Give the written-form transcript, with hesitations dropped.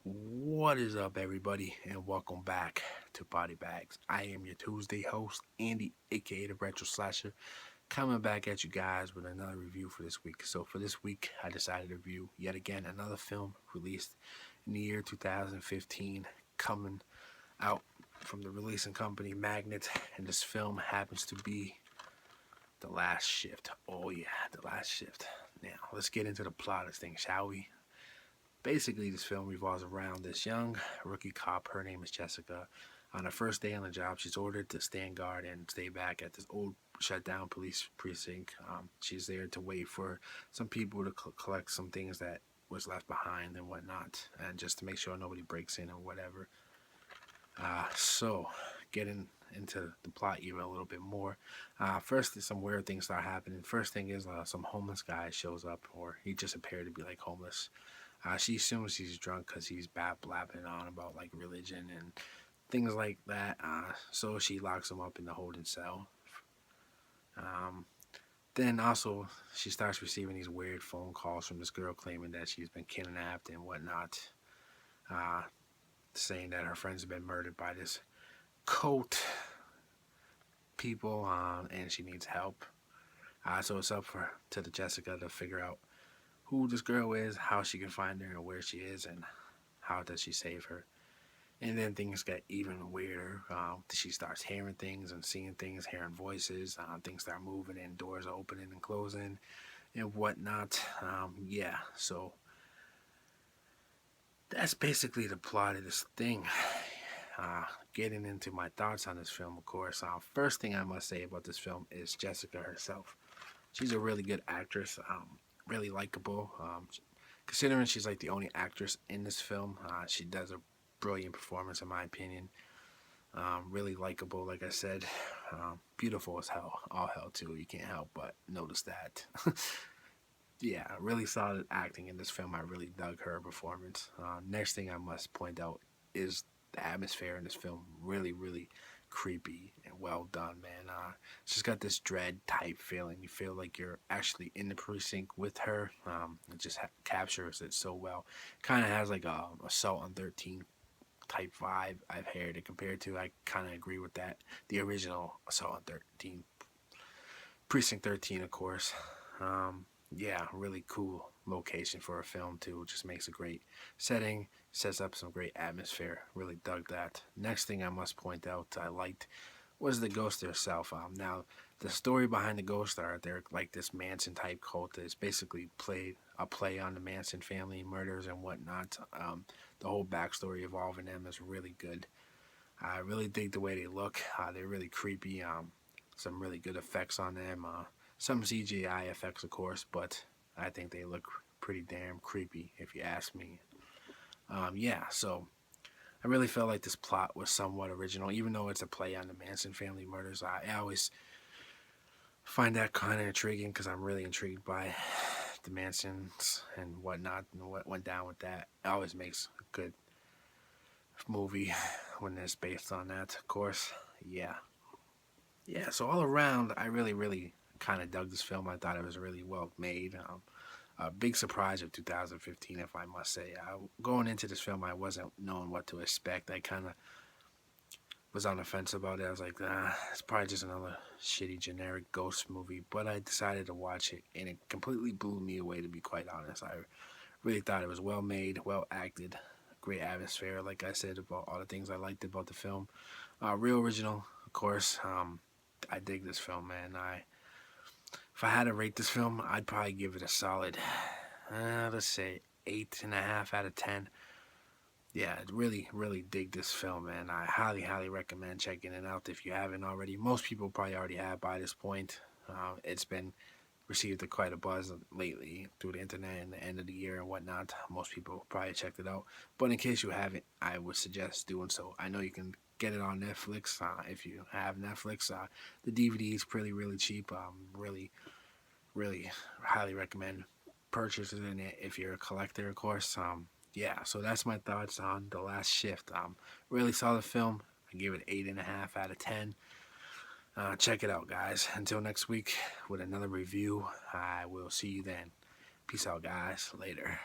What is up, everybody, and welcome back to Body Bags. I am your Tuesday host, Andy, aka the Retro Slasher, coming back at you guys with another review for this week. So, for this week, I decided to review yet again another film released in the year 2015, coming out from the releasing company Magnet, and this film happens to be The Last Shift. Oh, yeah, The Last Shift. Now, let's get into the plot of this thing, shall we? Basically, this film revolves around this young rookie cop. Her name is Jessica. On her first day on the job, she's ordered to stand guard and stay back at this old shut down police precinct. She's there to wait for some people to collect some things that was left behind and whatnot, and just to make sure nobody breaks in or whatever. So, getting into the plot even a little bit more. First, some weird things start happening. First thing is some homeless guy shows up, or he just appeared to be like homeless. She assumes he's drunk because he's blabbing on about like religion and things like that. So she locks him up in the holding cell. Um, then also she starts receiving these weird phone calls from this girl claiming that she's been kidnapped and whatnot, uh, saying that her friends have been murdered by this cult people, and she needs help. So it's up to the Jessica to figure out who this girl is, how she can find her, and where she is, and how does she save her. And then things get even weirder. She starts hearing things and seeing things, hearing voices. Things start moving and doors are opening and closing and whatnot. Yeah, so that's basically the plot of this thing. Getting into my thoughts on this film, of course. First thing I must say about this film is Jessica herself. She's a really good actress, really likable. Considering she's like the only actress in this film, she does a brilliant performance in my opinion. Really likable, like I said. Beautiful as hell, all hell too. You can't help but notice that. Yeah, really solid acting in this film. I really dug her performance. Next thing I must point out is the atmosphere in this film. Really, really creepy and well done, man. She's got this dread type feeling. You feel like you're actually in the precinct with her. It just captures it so well. Kind of has like a Assault on 13 type vibe I've heard it compared to. I kind of agree with that. The original Assault on 13, Precinct 13, of course. Yeah, really cool location for a film too. Just makes a great setting, sets up some great atmosphere. Really dug that. Next thing I must point out I liked was the ghost herself. Now the story behind the ghost are they're like this Manson type cult that's basically played a play on the Manson family murders and whatnot. The whole backstory involving them is really good. I really dig the way they look. They're really creepy. Some really good effects on them. Some CGI effects, of course, but I think they look pretty damn creepy, if you ask me. Yeah, so I really felt like this plot was somewhat original, even though it's a play on the Manson family murders. I always find that kind of intriguing because I'm really intrigued by the Mansons and whatnot and what went down with that. It always makes a good movie when it's based on that, of course. Yeah. Yeah, so all around, I really, really kind of dug this film. I thought it was really well made. A big surprise of 2015, if I must say. Going into this film, I wasn't knowing what to expect. I kind of was on the fence about it. I was like, it's probably just another shitty, generic ghost movie. But I decided to watch it, and it completely blew me away, to be quite honest. I really thought it was well made, well acted, great atmosphere, like I said, about all the things I liked about the film. Real original, of course. I dig this film, man. If I had to rate this film, I'd probably give it a solid, let's say 8.5 out of 10. Yeah, I really, really dig this film, man. I highly, highly recommend checking it out if you haven't already. Most people probably already have by this point. It's been received quite a buzz lately through the internet and the end of the year and whatnot. Most people probably checked it out. But in case you haven't, I would suggest doing so. I know you can get it on Netflix if you have Netflix. The DVD is pretty, really cheap. Really, really highly recommend purchasing it if you're a collector, of course. Yeah, so that's my thoughts on The Last Shift. Really solid film. I give it 8.5 out of 10. Check it out, guys. Until next week with another review, I will see you then. Peace out, guys. Later.